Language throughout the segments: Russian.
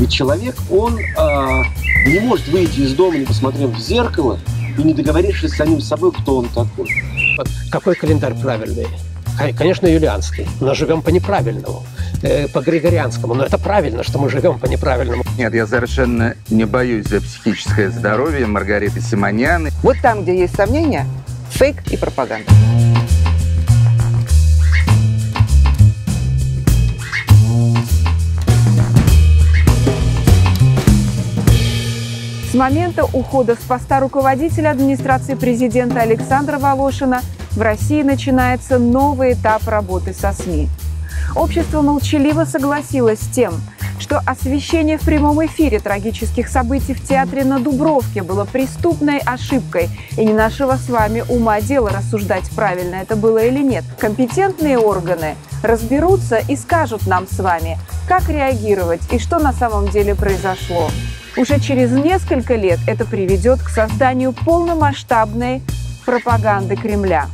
Ведь человек, он не может выйти из дома, не посмотрев в зеркало и не договорившись с самим собой, кто он такой. Какой календарь правильный? Конечно, юлианский, но живем по неправильному, по григорианскому. Но это правильно, что мы живем по неправильному. Нет, я совершенно не боюсь за психическое здоровье Маргариты Симонян. Вот там, где есть сомнения, фейк и пропаганда. С момента ухода с поста руководителя администрации президента Александра Волошина в России начинается новый этап работы со СМИ. Общество молчаливо согласилось с тем, что освещение в прямом эфире трагических событий в театре на Дубровке было преступной ошибкой, и не нашего с вами ума дело рассуждать, правильно это было или нет. Компетентные органы разберутся и скажут нам с вами, как реагировать и что на самом деле произошло. Уже через несколько лет это приведет к созданию полномасштабной пропаганды Кремля.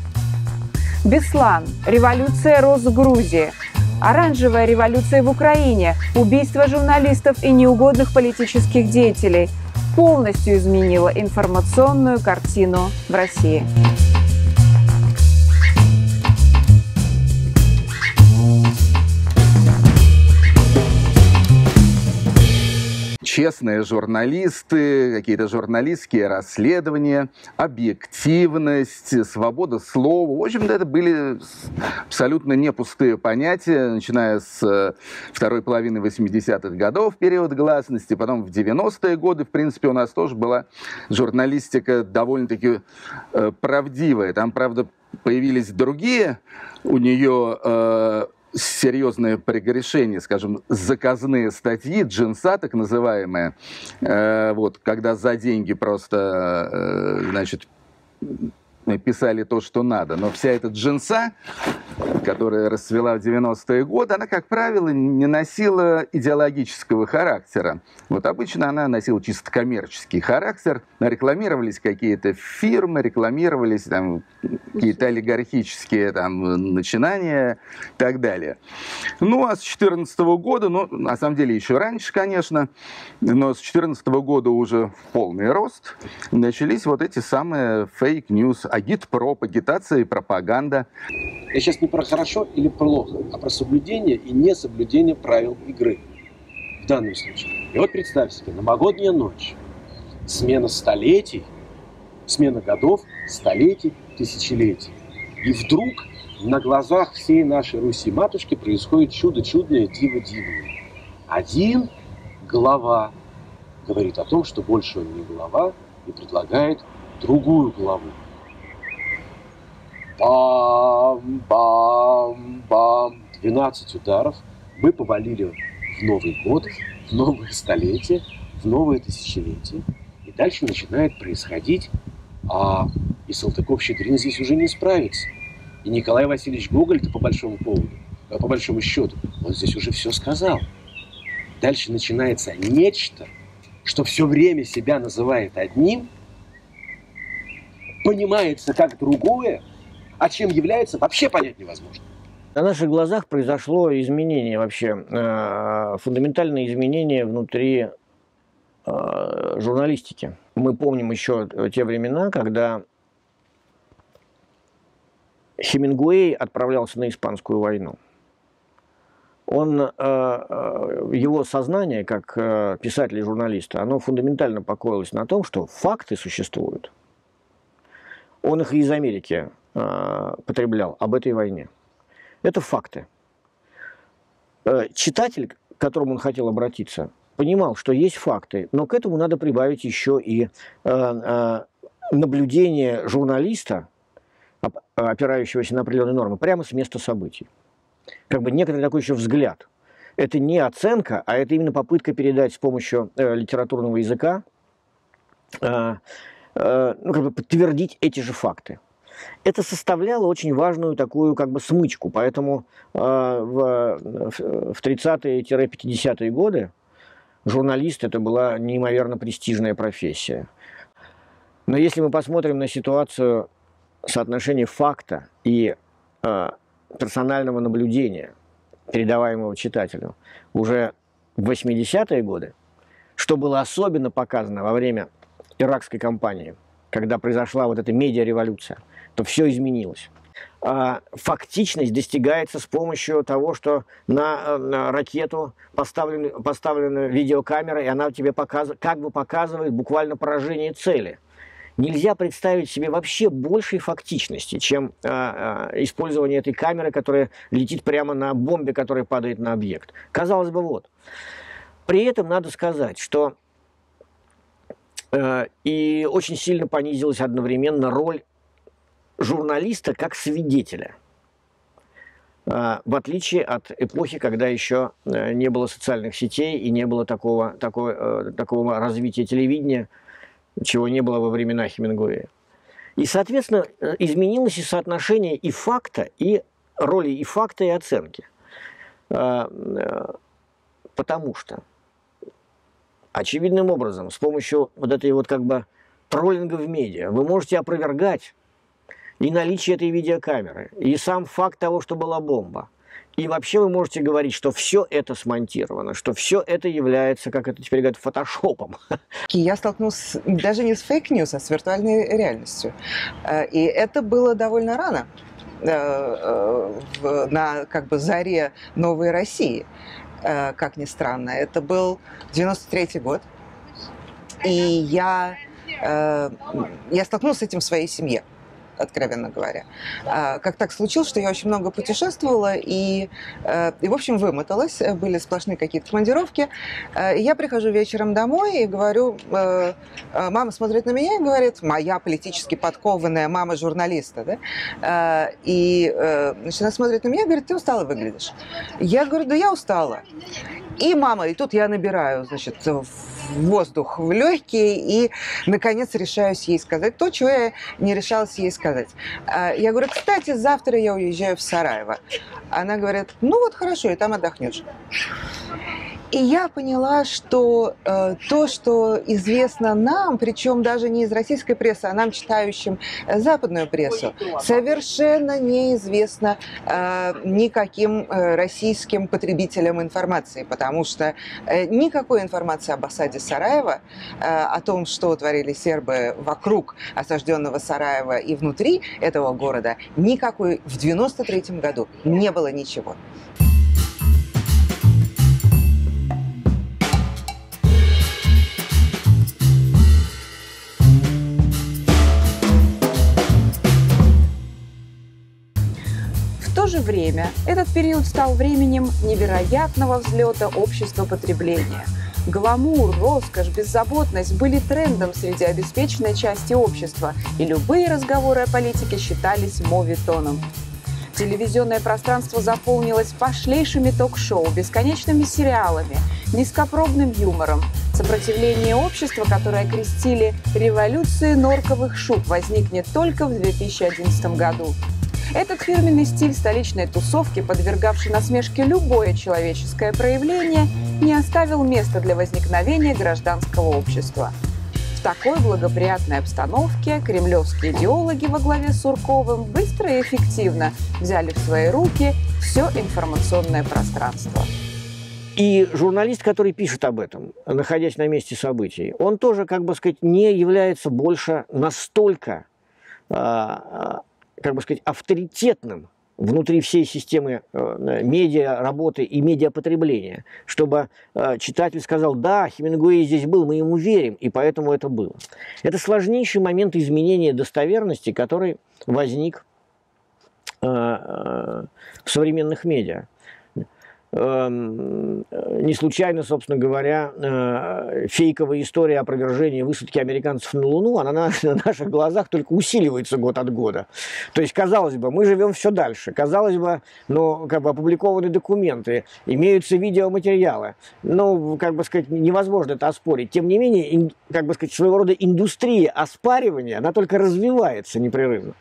Беслан, революция роз в Грузии, оранжевая революция в Украине, убийство журналистов и неугодных политических деятелей полностью изменила информационную картину в России. Честные журналисты, какие-то журналистские расследования, объективность, свобода слова. В общем-то, это были абсолютно не пустые понятия, начиная с второй половины 80-х годов, период гласности, потом в 90-е годы, в принципе, у нас тоже была журналистика довольно-таки правдивая. Там, правда, появились другие у нее серьезные прегрешения, скажем, заказные статьи, джинса так называемые, вот, когда за деньги просто, значит, писали то, что надо. Но вся эта джинса, которая расцвела в 90-е годы, она, как правило, не носила идеологического характера. Вот обычно она носила чисто коммерческий характер. Рекламировались какие-то фирмы, рекламировались там какие-то олигархические там начинания и так далее. Ну, а с 2014 года, ну, на самом деле еще раньше, конечно, но с 2014 года уже в полный рост начались вот эти самые фейк-ньюс, агитпроп, агитация и пропаганда. Я сейчас не про хорошо или плохо, а про соблюдение и несоблюдение правил игры в данном случае. И вот представь себе, новогодняя ночь, смена столетий, смена годов, столетий, тысячелетий. И вдруг на глазах всей нашей Руси-матушки происходит чудо чудное, диво дивное. Один глава говорит о том, что больше он не глава, и предлагает другую главу. Бам-бам-бам. 12 ударов. Мы повалили в Новый год, в новое столетие, в новое тысячелетие. И дальше начинает происходить, и Салтыков-Щедрин здесь уже не справится. И Николай Васильевич Гоголь-то по большому счету, он здесь уже все сказал. Дальше начинается нечто, что все время себя называет одним, понимается как другое, а чем является, вообще понять невозможно. На наших глазах произошло изменение вообще, фундаментальное изменение внутри журналистики. Мы помним еще те времена, когда Хемингуэй отправлялся на Испанскую войну. Его сознание, как писателя и журналиста, оно фундаментально покоилось на том, что факты существуют. Он их из Америки потреблял об этой войне. Это факты. Читатель, к которому он хотел обратиться, понимал, что есть факты, но к этому надо прибавить еще и наблюдение журналиста, опирающегося на определенные нормы, прямо с места событий. Как бы некоторый такой еще взгляд. Это не оценка, а это именно попытка передать с помощью литературного языка, как бы подтвердить эти же факты. Это составляло очень важную такую как бы смычку, поэтому в 30-е-50-е годы журналист это была неимоверно престижная профессия. Но если мы посмотрим на ситуацию соотношения факта и персонального наблюдения, передаваемого читателю, уже в 80-е годы что было особенно показано во время иракской кампании, когда произошла вот эта медиареволюция, то все изменилось. Фактичность достигается с помощью того, что на ракету поставлена видеокамера, и она тебе как бы показывает буквально поражение цели. Нельзя представить себе вообще большей фактичности, чем использование этой камеры, которая летит прямо на бомбе, которая падает на объект. Казалось бы, вот. При этом надо сказать, что и очень сильно понизилась одновременно роль журналиста как свидетеля, в отличие от эпохи, когда еще не было социальных сетей и не было такого развития телевидения, чего не было во времена Хемингуэя. И, соответственно, изменилось и соотношение и факта, и роли и факта, и оценки. Потому что очевидным образом с помощью вот этой вот как бы троллинга в медиа вы можете опровергать и наличие этой видеокамеры, и сам факт того, что была бомба. И вообще вы можете говорить, что все это смонтировано, что все это является, как это теперь говорят, фотошопом. Я столкнулась даже не с фейк-ньюс, а с виртуальной реальностью. И это было довольно рано, на как бы заре новой России, как ни странно. Это был 93-й год. И я столкнулась с этим в своей семье, откровенно говоря. Как так случилось, что я очень много путешествовала и в общем, вымоталась. Были сплошные какие-то командировки. И я прихожу вечером домой и говорю, мама смотрит на меня и говорит, моя политически подкованная мама журналиста, да? Значит, она смотрит на меня и говорит, ты устала выглядишь. Я говорю, да я устала. И мама, и тут я набираю, значит, воздух в легкие и, наконец, решаюсь ей сказать то, чего я не решалась ей сказать. Я говорю, кстати, завтра я уезжаю в Сараево. Она говорит, ну вот хорошо, и там отдохнешь. И я поняла, что то, что известно нам, причем даже не из российской прессы, а нам, читающим западную прессу, совершенно неизвестно никаким российским потребителям информации, потому что никакой информации об осаде Сараева, о том, что творили сербы вокруг осажденного Сараева и внутри этого города, никакой в 93-м году не было ничего. В то же время этот период стал временем невероятного взлета общества потребления. Гламур, роскошь, беззаботность были трендом среди обеспеченной части общества, и любые разговоры о политике считались моветоном. Телевизионное пространство заполнилось пошлейшими ток-шоу, бесконечными сериалами, низкопробным юмором. Сопротивление общества, которое окрестили «революцией норковых шуб», возникнет только в 2011 году. Этот фирменный стиль столичной тусовки, подвергавший насмешке любое человеческое проявление, не оставил места для возникновения гражданского общества. В такой благоприятной обстановке кремлевские идеологи во главе с Сурковым быстро и эффективно взяли в свои руки все информационное пространство. И журналист, который пишет об этом, находясь на месте событий, он тоже, как бы сказать, не является больше настолько, как бы сказать, авторитетным внутри всей системы медиа работы и медиапотребления, чтобы читатель сказал, да, Хемингуэй здесь был, мы ему верим, и поэтому это было. Это сложнейший момент изменения достоверности, который возник в современных медиа. Не случайно, собственно говоря, фейковая история опровержения высадки американцев на Луну, она на наших глазах только усиливается год от года. То есть, казалось бы, мы живем все дальше. Казалось бы, ну, как бы опубликованы документы, имеются видеоматериалы. Ну, как бы сказать, невозможно это оспорить. Тем не менее, как бы сказать, своего рода индустрия оспаривания, она только развивается непрерывно.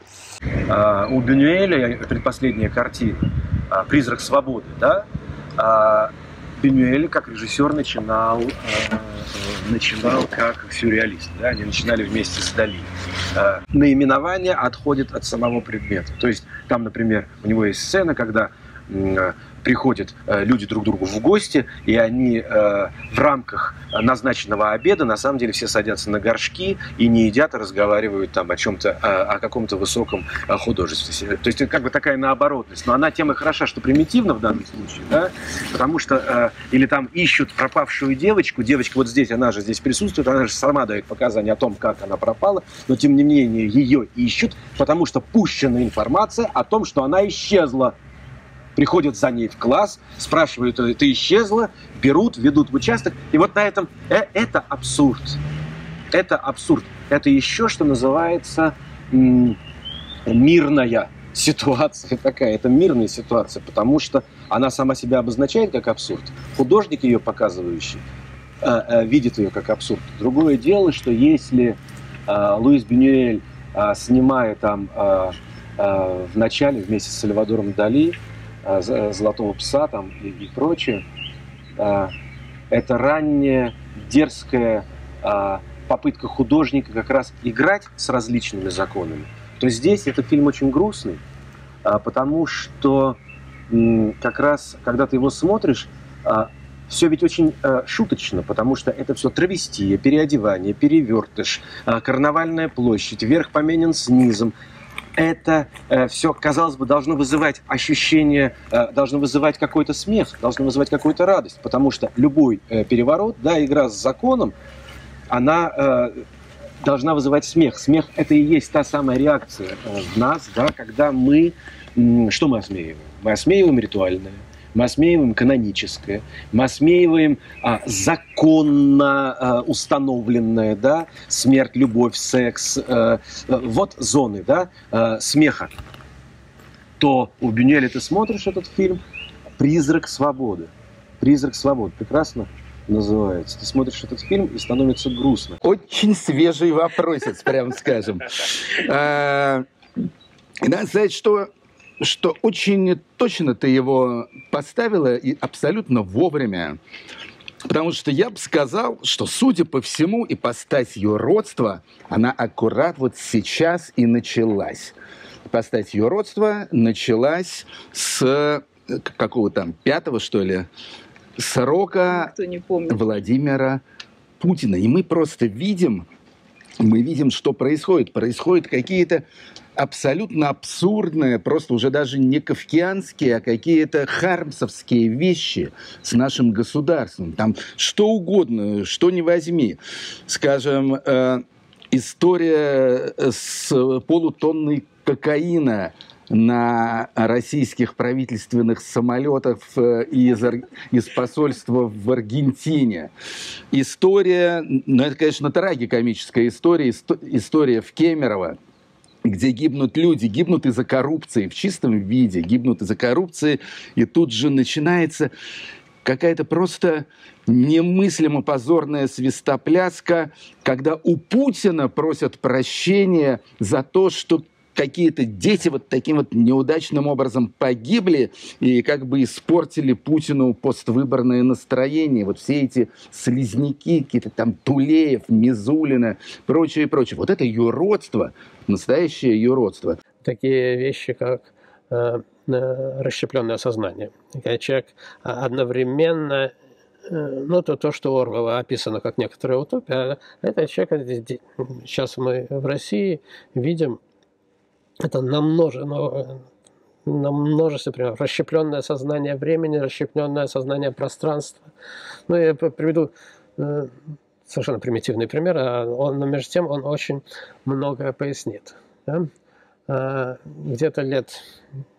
У Бюнюэля предпоследняя картина «Призрак свободы», да? Бюнюэль как режиссер начинал как сюрреалист. Да? Они начинали вместе с Дали. Наименование отходит от самого предмета. То есть там, например, у него есть сцена, когда приходят люди друг к другу в гости, и они в рамках назначенного обеда на самом деле все садятся на горшки и не едят, а разговаривают там о чем-то, о каком-то высоком художестве. То есть это как бы такая наоборотность. Но она тем и хороша, что примитивна в данном случае, да? Потому что или там ищут пропавшую девочку, девочка вот здесь, она же здесь присутствует, она же сама дает показания о том, как она пропала, но тем не менее ее ищут, потому что пущена информация о том, что она исчезла. Приходят за ней в класс, спрашивают, ты исчезла, берут, ведут в участок. И вот на этом это абсурд. Это абсурд. Это еще, что называется, мирная ситуация такая. Это мирная ситуация, потому что она сама себя обозначает как абсурд. Художник, ее показывающий, видит ее как абсурд. Другое дело, что если Луис Бюнюэль, снимая там в начале вместе с Сальвадором Дали «Золотого пса» там, и прочее, это ранняя, дерзкая попытка художника как раз играть с различными законами, то здесь этот фильм очень грустный, потому что как раз, когда ты его смотришь, все ведь очень шуточно, потому что это все травестия, переодевание, перевертыш, карнавальная площадь, верх поменен с низом. Это все, казалось бы, должно вызывать ощущение, должно вызывать какой-то смех, должно вызывать какую-то радость, потому что любой переворот, да, игра с законом, она должна вызывать смех. Смех – это и есть та самая реакция в нас, да, когда мы… Что мы осмеиваем? Мы осмеиваем ритуальное, мы осмеиваем каноническое, мы осмеиваем законно установленное, да, смерть, любовь, секс, вот зоны, да, смеха. То у Бюнюэля ты смотришь этот фильм «Призрак свободы». «Призрак свободы» прекрасно называется. Ты смотришь этот фильм и становится грустно. Очень свежий вопросец, прям скажем. Надо сказать, что очень точно ты его поставила и абсолютно вовремя. Потому что я бы сказал, что, судя по всему, ипостась юродства, она аккурат вот сейчас и началась. Ипостась юродства началась с какого там 5-го, что ли, срока Владимира Путина. И мы просто видим, что происходит. Происходят какие-то абсолютно абсурдные, просто уже даже не кафкианские, а какие-то хармсовские вещи с нашим государством. Там что угодно, что ни возьми. Скажем, история с полутонной кокаина на российских правительственных самолетах из посольства в Аргентине. История, ну это, конечно, трагикомическая история в Кемерово, где гибнут люди, гибнут из-за коррупции, в чистом виде, гибнут из-за коррупции, и тут же начинается какая-то просто немыслимо позорная свистопляска, когда у Путина просят прощения за то, что какие-то дети вот таким вот неудачным образом погибли и как бы испортили Путину поствыборное настроение. Вот все эти слизняки, какие-то там Тулеев, Мизулина, прочее, прочее. Вот это юродство, настоящее юродство. Такие вещи, как расщепленное сознание. Когда человек одновременно, ну, то, что у Орвелла описано как некоторая утопия, это человек, сейчас мы в России видим, это на множестве примеров. Расщепленное сознание времени, расщепленное сознание пространства. Ну, я приведу совершенно примитивный пример, но между тем он очень многое пояснит. Да? Где-то лет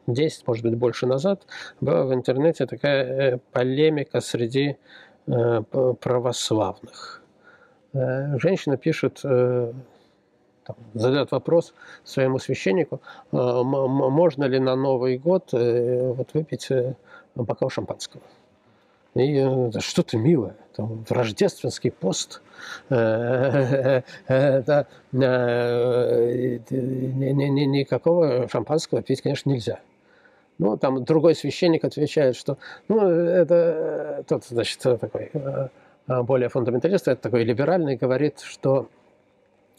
10, может быть, больше назад была в интернете такая полемика среди православных. Женщина пишет, задает вопрос своему священнику, можно ли на Новый год вот выпить бокал шампанского. И да что ты, милая, там, в рождественский пост никакого шампанского пить, конечно, нельзя. Ну, там другой священник отвечает, что ну, это тот, значит, такой более фундаменталист, это такой либеральный, говорит, что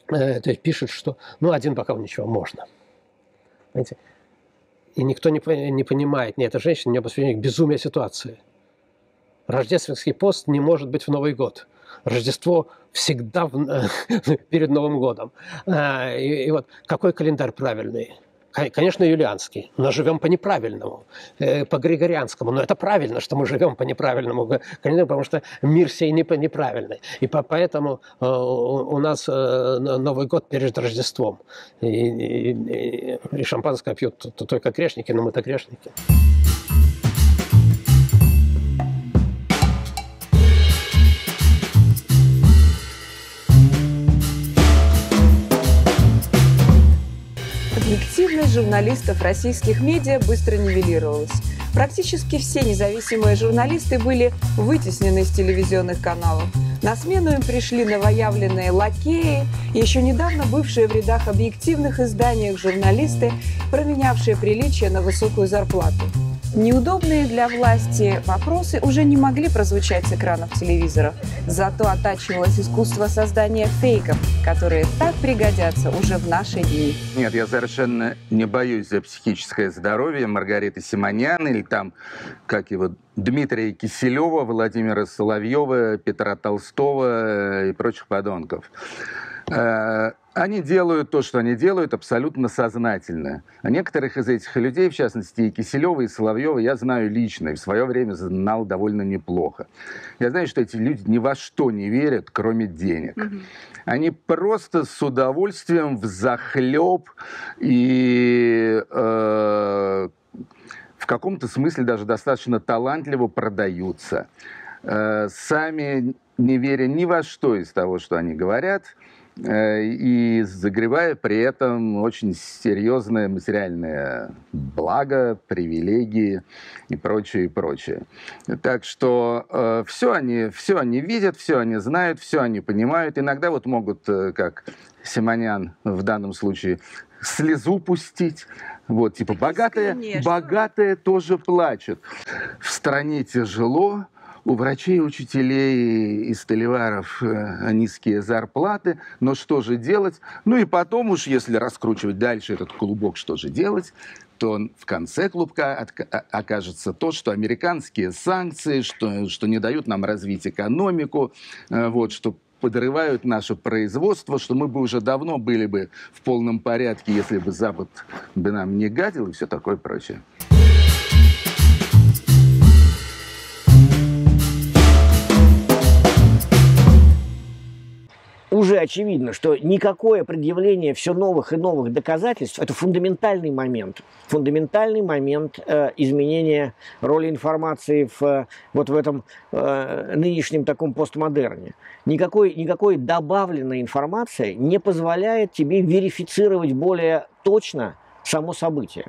то есть пишет, что ну, один бокал ничего, можно. Понимаете? И никто не понимает, ни эта женщина, ни посвящение к безумию ситуации. Рождественский пост не может быть в Новый год. Рождество всегда перед Новым годом. И вот какой календарь правильный? Конечно, юлианский, но живем по неправильному, по григорианскому. Но это правильно, что мы живем по неправильному календарю, потому что мир сей неправильный. И поэтому у нас Новый год перед Рождеством. И шампанское пьют только грешники, но мы-то грешники. Объективность журналистов российских медиа быстро нивелировалась. Практически все независимые журналисты были вытеснены из телевизионных каналов. На смену им пришли новоявленные лакеи, еще недавно бывшие в рядах объективных изданиях журналисты, променявшие приличие на высокую зарплату. Неудобные для власти вопросы уже не могли прозвучать с экранов телевизоров. Зато оттачивалось искусство создания фейков, которые так пригодятся уже в наши дни. Нет, я совершенно не боюсь за психическое здоровье Маргариты Симонян или там, как его, Дмитрия Киселева, Владимира Соловьева, Петра Толстого и прочих подонков. Они делают то, что они делают, абсолютно сознательно. А некоторых из этих людей, в частности, и Киселева, и Соловьева, я знаю лично, и в свое время знал довольно неплохо. Я знаю, что эти люди ни во что не верят, кроме денег. Они просто с удовольствием взахлеб и в каком-то смысле даже достаточно талантливо продаются. Сами не веря ни во что из того, что они говорят, и загревая при этом очень серьезное материальное благо, привилегии и прочее, и прочее. Так что все они видят, все они знают, все они понимают. Иногда вот могут, как Симонян в данном случае, слезу пустить. Вот, типа, богатая тоже плачет. В стране тяжело. У врачей, учителей и столеваров низкие зарплаты, но что же делать? Ну и потом уж, если раскручивать дальше этот клубок, что же делать, то в конце клубка окажется то, что американские санкции, что не дают нам развить экономику, вот, что подрывают наше производство, что мы бы уже давно были бы в полном порядке, если бы Запад бы нам не гадил и все такое прочее. Уже очевидно, что никакое предъявление все новых и новых доказательств – это фундаментальный момент изменения роли информации вот в этом нынешнем таком постмодерне. Никакой добавленной информации не позволяет тебе верифицировать более точно само событие.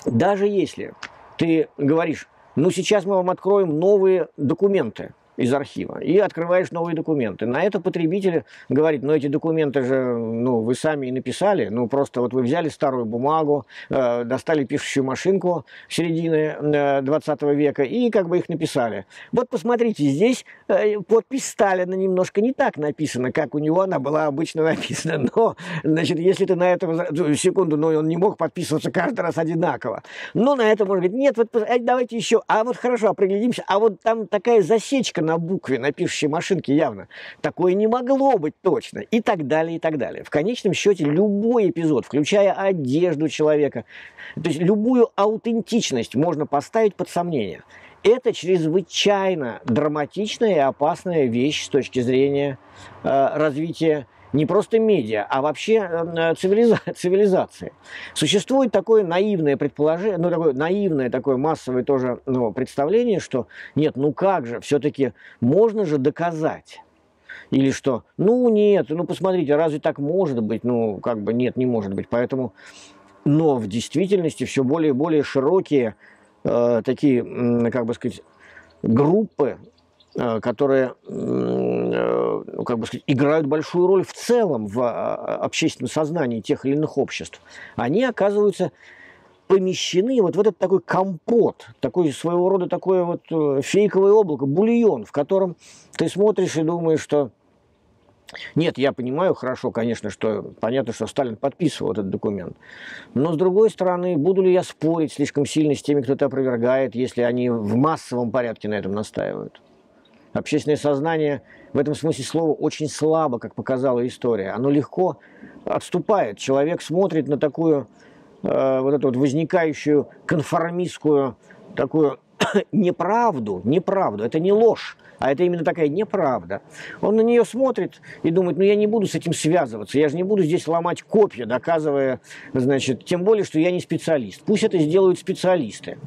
Даже если ты говоришь, ну сейчас мы вам откроем новые документы из архива, и открываешь новые документы. На это потребитель говорит, ну эти документы же, ну вы сами и написали, ну просто вот вы взяли старую бумагу, достали пишущую машинку середины 20 века и как бы их написали. Вот посмотрите, здесь подпись Сталина немножко не так написана, как у него она была обычно написана, но, значит, если ты на это, секунду, но он не мог подписываться каждый раз одинаково, но на это можно говорить, нет, вот давайте еще, а вот хорошо, определимся, а вот там такая засечка на букве, на пишущей машинке явно. Такое не могло быть точно. И так далее, и так далее. В конечном счете любой эпизод, включая одежду человека, то есть любую аутентичность можно поставить под сомнение. Это чрезвычайно драматичная и опасная вещь с точки зрения развития не просто медиа, а вообще цивилизации. Существует такое наивное предположение, ну, такое наивное, такое массовое тоже представление, что нет, ну как же, все-таки можно же доказать. Или что, ну нет, ну посмотрите, разве так может быть? Ну, как бы нет, не может быть. Поэтому, но в действительности все более и более широкие такие, как бы сказать, группы, которые, как бы сказать, играют большую роль в целом в общественном сознании тех или иных обществ, они оказываются помещены вот в этот такой компот, такой своего рода такое вот фейковое облако, бульон, в котором ты смотришь и думаешь, что Нет, я понимаю хорошо, конечно, что понятно, что Сталин подписывал этот документ. Но, с другой стороны, буду ли я спорить слишком сильно с теми, кто это опровергает, если они в массовом порядке на этом настаивают? Общественное сознание в этом смысле слова очень слабо, как показала история. Оно легко отступает. Человек смотрит на такую вот эту вот возникающую конформистскую такую неправду. Это не ложь, а это именно такая неправда. Он на нее смотрит и думает, ну я не буду с этим связываться, я же не буду здесь ломать копья, доказывая, значит, тем более, что я не специалист. Пусть это сделают специалисты.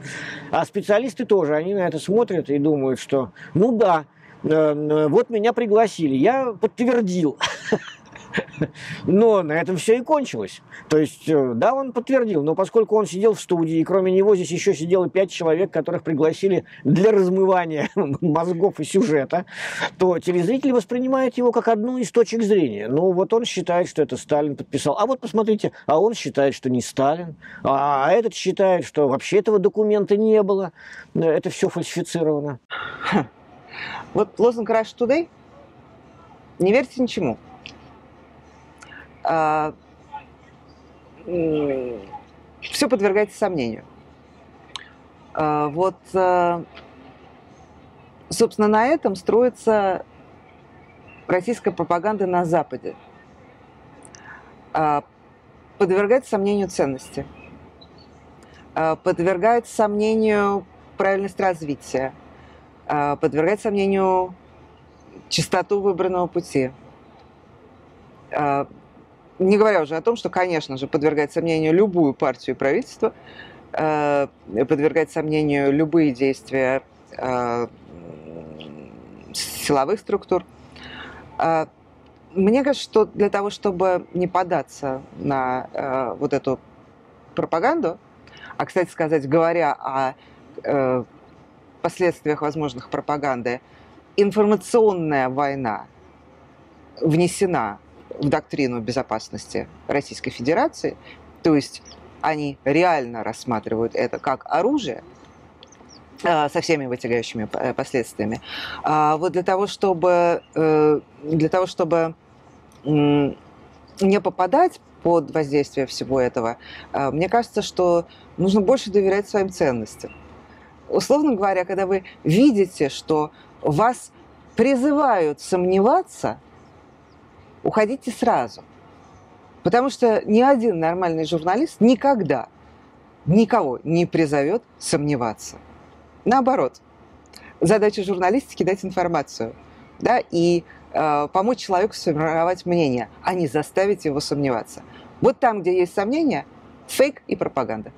А специалисты тоже, они на это смотрят и думают, что, ну да, вот меня пригласили, я подтвердил. Но на этом все и кончилось. То есть, да, он подтвердил, но поскольку он сидел в студии, и кроме него здесь еще сидело 5 человек, которых пригласили для размывания мозгов и сюжета, то телезрители воспринимают его как одну из точек зрения. Ну, вот он считает, что это Сталин подписал. А вот посмотрите, а он считает, что не Сталин. А этот считает, что вообще этого документа не было. Это все фальсифицировано. Вот лозунг Russia Today – не верьте ничему. Все подвергается сомнению. Вот, собственно, на этом строится российская пропаганда на Западе. Подвергается сомнению ценности, подвергается сомнению правильность развития, подвергается сомнению чистоту выбранного пути. Не говоря уже о том, что, конечно же, подвергает сомнению любую партию и правительство, подвергает сомнению любые действия силовых структур. Мне кажется, что для того, чтобы не поддаться на вот эту пропаганду, а, кстати сказать, говоря о последствиях возможных пропаганды, информационная война внесена в доктрину безопасности Российской Федерации, то есть они реально рассматривают это как оружие со всеми вытекающими последствиями. Вот для того, чтобы не попадать под воздействие всего этого, мне кажется, что нужно больше доверять своим ценностям. Условно говоря, когда вы видите, что вас призывают сомневаться, уходите сразу. Потому что ни один нормальный журналист никогда никого не призовет сомневаться. Наоборот, задача журналистики – дать информацию, да, и помочь человеку сформировать мнение, а не заставить его сомневаться. Вот там, где есть сомнения, фейк и пропаганда.